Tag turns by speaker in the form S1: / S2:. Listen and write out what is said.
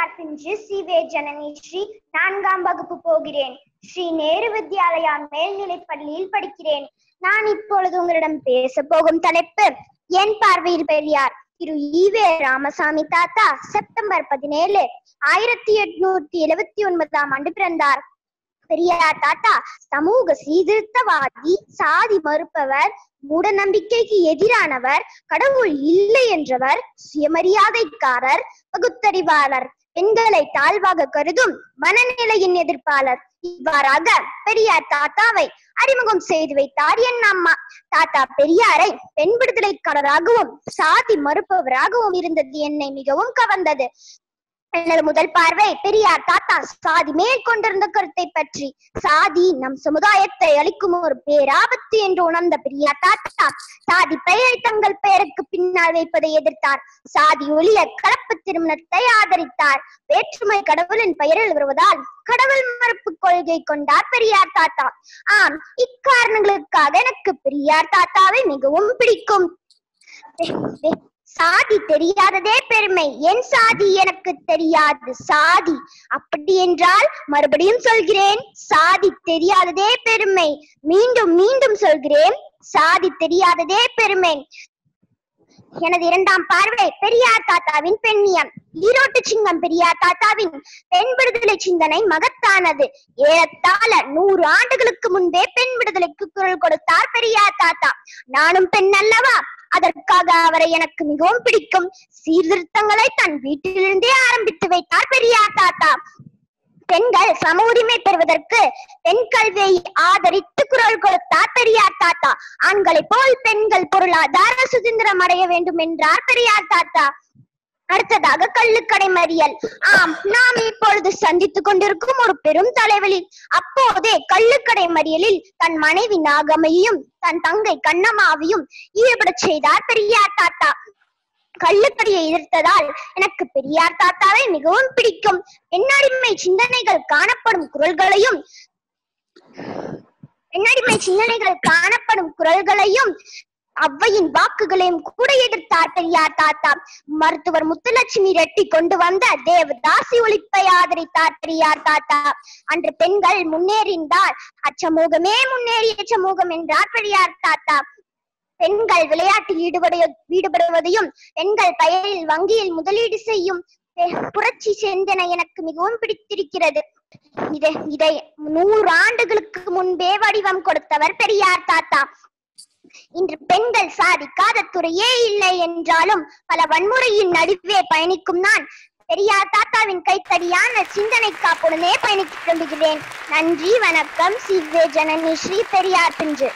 S1: பெரியார் பிஞ்சு சி.வே. ஜனனி ஸ்ரீ 4ஆம் வகுப்பு போகிறேன். ஸ்ரீ நேரு வித்யாலயா மேல்நிலைப் பள்ளியில் படிக்கிறேன். நான் இப்பொழுது உங்களிடம் பேச போகும் தலைப்பு என் பார்வையில் பெரியார். திரு ஈ.வே. ராமசாமி தாத்தா செப்டம்பர் 17, 1879ஆம் ஆண்டு பிறந்தார். பெரியார் தாத்தா சமூக சீர்திருத்தவாதி, சாதி மறுப்பவர், மூட நம்பிக்கைக்கு எதிரானவர், கடவுள் இல்லை என்றவர், சுயமரியாதைக்காரர், பகுத்தறிவாளர், பெண்களை தாழ்வாக கருதும் மனநிலையின் எதிர்ப்பாளர். இவ்வாறாக பெரியார் தாத்தாவை அறிமுகம் செய்து வைத்தார் என் அம்மா. தாத்தா பெரியாரை பெண் விடுதலைக்காரராகவும் சாதி மறுப்பவராகவும் இருந்தது என்னை மிகவும் கவர்ந்தது. எனது முதல் பார்வை பெரியார் தாத்தா சாதி மேல் கொண்டிருந்த கருத்தை பற்றி. சாதி நம் சமுதாயத்தை அளிக்கும் ஒரு பேராபத்து என்று உணர்ந்த பெரியார் தாத்தா சாதி பெயரை தங்கள் பெயருக்கு பின்னால் வைப்பதை எதிர்த்தார். சாதி ஒழிய கலப்பு திருமணத்தை ஆதரித்தார். வேற்றுமை கடவுளின் பெயரில் வருவதால் கடவுள் மறுப்பு கொள்கை கொண்டார் பெரியார் தாத்தா. ஆம், இக்காரணங்களுக்காக எனக்கு பெரியார் தாத்தாவை மிகவும் பிடிக்கும். சாதி தெரியாததே பெருமை. என் சாதி எனக்கு தெரியாது சாதி. அப்படி என்றால் மறுபடியும் சொல்கிறேன், சாதி தெரியாததே பெருமை. மீண்டும் மீண்டும் சொல்கிறேன், சாதி தெரியாததே பெருமை. எனது இரண்டாம் பார்வை பெரியார் தாத்தாவின் பெண்ணியம். ஈரோட்டு சிங்கம் பெரியார் தாத்தாவின் பெண் விடுதலை சிந்தனை மகத்தானது. ஏறத்தாழ 100 ஆண்டுகளுக்கு முன்பே பெண் விடுதலைக்கு குரல் கொடுத்தார் பெரியார் தாத்தா. நானும் பெண் அல்லவா, அதற்காக அவரை எனக்கு மிகவும் பிடிக்கும். சீர்திருத்தங்களை தன் வீட்டிலிருந்தே ஆரம்பித்து வைத்தார் பெரியார் தாத்தா. பெண்கள் சம உரிமை பெறுவதற்கு பெண் கல்வியை ஆதரித்து குரல் கொடுத்தார் பெரியார் தாத்தா. ஆண்களை போல் பெண்கள் பொருளாதார சுதந்திரம் அடைய வேண்டும் என்றார் பெரியார் தாத்தா. அடுத்ததாக கள்ளுக்கடை மறியல். ஆம், நாம் இப்பொழுது சந்தித்துக் கொண்டிருக்கும் ஒரு பெரும் தலைவலி. அப்போதே கள்ளுக்கடை மறியலில் தன் மனைவி நாகம்மையையும் தன் தங்கை கண்ணம்மாவையும் ஈடுபட செய்தார் பெரியார் தாத்தா. கள்ளுக்கடையை எதிர்த்ததால் எனக்கு பெரியார் தாத்தாவை மிகவும் பிடிக்கும். பெண்ணடிமை சிந்தனைகள் காணப்படும் குரல்களையும் அவ்வையின் வாக்குகளையும் கூட எதிர்த்தார் பெரியார் தாத்தா. மருத்துவர் முத்துலட்சுமி ரெட்டி கொண்டு வந்த தேவதாசி ஒழிப்பை ஆதரித்தார் பெரியார் தாத்தா. அன்று பெண்கள் முன்னேறிந்தால் அச்சமூகமே முன்னேறிய சமூகம் என்றார் பெரியார் தாத்தா. பெண்கள் விளையாட்டில் ஈடுபடுவதையும் பெண்கள் பெயரில் வங்கியில் முதலீடு செய்யும் புரட்சி சிந்தனை எனக்கு மிகவும் பிடித்திருக்கிறது. இதை 100 ஆண்டுகளுக்கு முன்பே வடிவம் கொடுத்தவர் பெரியார் தாத்தா. இன்று பெண்கள் சாதிக்காத துறையே இல்லை என்றாலும் பல வன்முறையின் நடுவே பயணிக்கும் நான் பெரியார் தாத்தாவின் கைத்தடியான சிந்தனை காப்புடனே பயணிக்க விரும்புகிறேன். நன்றி, வணக்கம். சி.வே. ஜனனி ஸ்ரீ, பெரியார் பிஞ்சு.